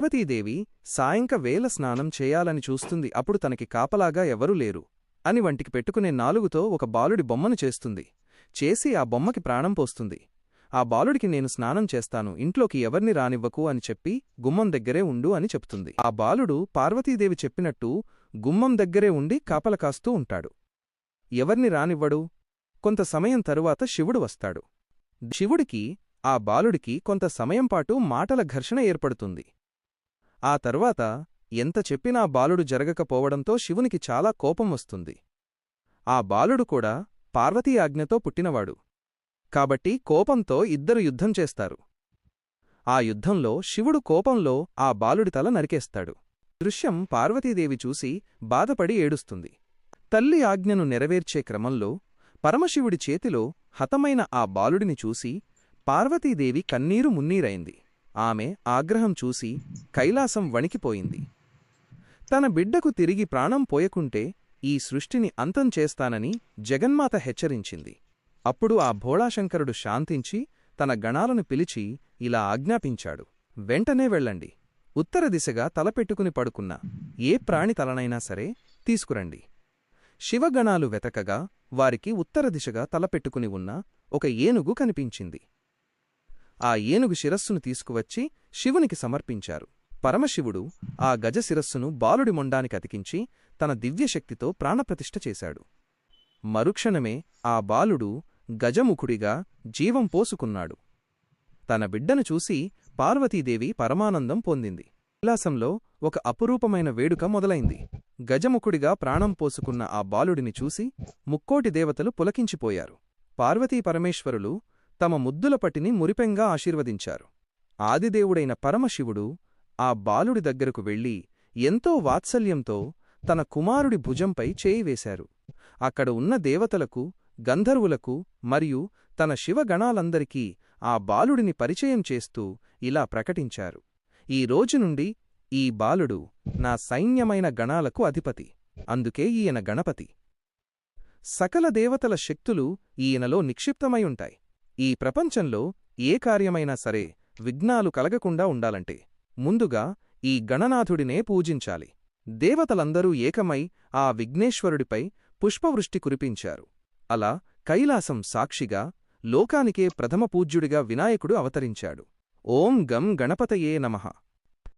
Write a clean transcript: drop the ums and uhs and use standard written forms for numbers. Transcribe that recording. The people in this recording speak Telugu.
పార్వతీదేవి సాయంకవేళ స్నానం చేయాలని చూస్తుంది. అప్పుడు తనకి కాపలాగా ఎవరూ లేరు అని వంటికి పెట్టుకునే నాలుగుతో ఒక బాలుడి బొమ్మను చేస్తుంది. చేసి ఆ బొమ్మకి ప్రాణం పోస్తుంది. ఆ బాలుడికి నేను స్నానం చేస్తాను, ఇంట్లోకి ఎవర్ని రానివ్వకు అని చెప్పి గుమ్మం దగ్గరే ఉండు అని చెప్తుంది. ఆ బాలుడు పార్వతీదేవి చెప్పినట్టు గుమ్మం దగ్గరే ఉండి కాపల కాస్తూ ఉంటాడు. ఎవర్ని రానివ్వడు. కొంత సమయం తరువాత శివుడు వస్తాడు. శివుడికి ఆ బాలుడికి కొంత సమయంపాటు మాటల ఘర్షణ ఏర్పడుతుంది. ఆ తర్వాత ఎంత చెప్పినా బాలుడు జరగకపోవడంతో శివునికి చాలా కోపం వస్తుంది. ఆ బాలుడు కూడా పార్వతీ ఆజ్ఞతో పుట్టినవాడు కాబట్టి కోపంతో ఇద్దరు యుద్ధం చేస్తారు. ఆ యుద్ధంలో శివుడు కోపంలో ఆ బాలుడి తల నరికేస్తాడు. దృశ్యం పార్వతీదేవి చూసి బాధపడి ఏడుస్తుంది. తల్లి ఆజ్ఞను నెరవేర్చే క్రమంలో పరమశివుడి చేతిలో హతమైన ఆ బాలుడిని చూసి పార్వతీదేవి కన్నీరు మున్నీరైంది. ఆమె ఆగ్రహం చూసి కైలాసం వణికిపోయింది. తన బిడ్డకు తిరిగి ప్రాణం పోయకుంటే ఈ సృష్టిని అంతం చేస్తానని జగన్మాత హెచ్చరించింది. అప్పుడు ఆ భోళాశంకరుడు శాంతించి తన గణాలను పిలిచి ఇలా ఆజ్ఞాపించాడు. వెంటనే వెళ్ళండి. ఉత్తర దిశగా తలపెట్టుకుని పడుకున్న ఏ ప్రాణి తలనైనా సరే తీసుకురండి. శివగణాలు వెతకగా వారికి ఉత్తర దిశగా తలపెట్టుకుని ఉన్న ఒక ఏనుగు కనిపించింది. ఆ ఏనుగు శిరస్సును తీసుకువచ్చి శివునికి సమర్పించారు. పరమశివుడు ఆ గజశిరస్సును బాలుడి మొండానికి అతికించి తన దివ్యశక్తితో ప్రాణప్రతిష్ఠ చేశాడు. మరుక్షణమే ఆ బాలుడు గజముఖుడిగా జీవం పోసుకున్నాడు. తన బిడ్డను చూసి పార్వతీదేవి పరమానందం పొందింది. కైలాసంలో ఒక అపురూపమైన వేడుక మొదలైంది. గజముఖుడిగా ప్రాణం పోసుకున్న ఆ బాలుడిని చూసి ముక్కోటి దేవతలు పులకించిపోయారు. పార్వతీ పరమేశ్వరులు తమ ముద్దుల పటిని మురిపెంగా ఆశీర్వదించారు. ఆదిదేవుడైన పరమశివుడు ఆ బాలుడి దగ్గరకు వెళ్లి ఎంతో వాత్సల్యంతో తన కుమారుడి భుజంపై చేయి వేశారు. అక్కడ ఉన్న దేవతలకు, గంధర్వులకు మరియు తన శివగణాలందరికీ ఆ బాలుడిని పరిచయం చేస్తూ ఇలా ప్రకటించారు. ఈ రోజు నుండి ఈ బాలుడు నా సైన్యమైన గణాలకు అధిపతి. అందుకే ఈయన గణపతి. సకల దేవతల శక్తులు ఈయనలో నిక్షిప్తమైయుంటాయి. ఈ ప్రపంచంలో ఏ కార్యమైనా సరే విఘ్నాలు కలగకుండా ఉండాలంటే ముందుగా ఈ గణనాథుడినే పూజించాలి. దేవతలందరూ ఏకమై ఆ విఘ్నేశ్వరుడిపై పుష్పవృష్టి కురిపించారు. అలా కైలాసం సాక్షిగా లోకానికే ప్రథమ పూజ్యుడిగా వినాయకుడు అవతరించాడు. ఓం గం గణపతయే నమః.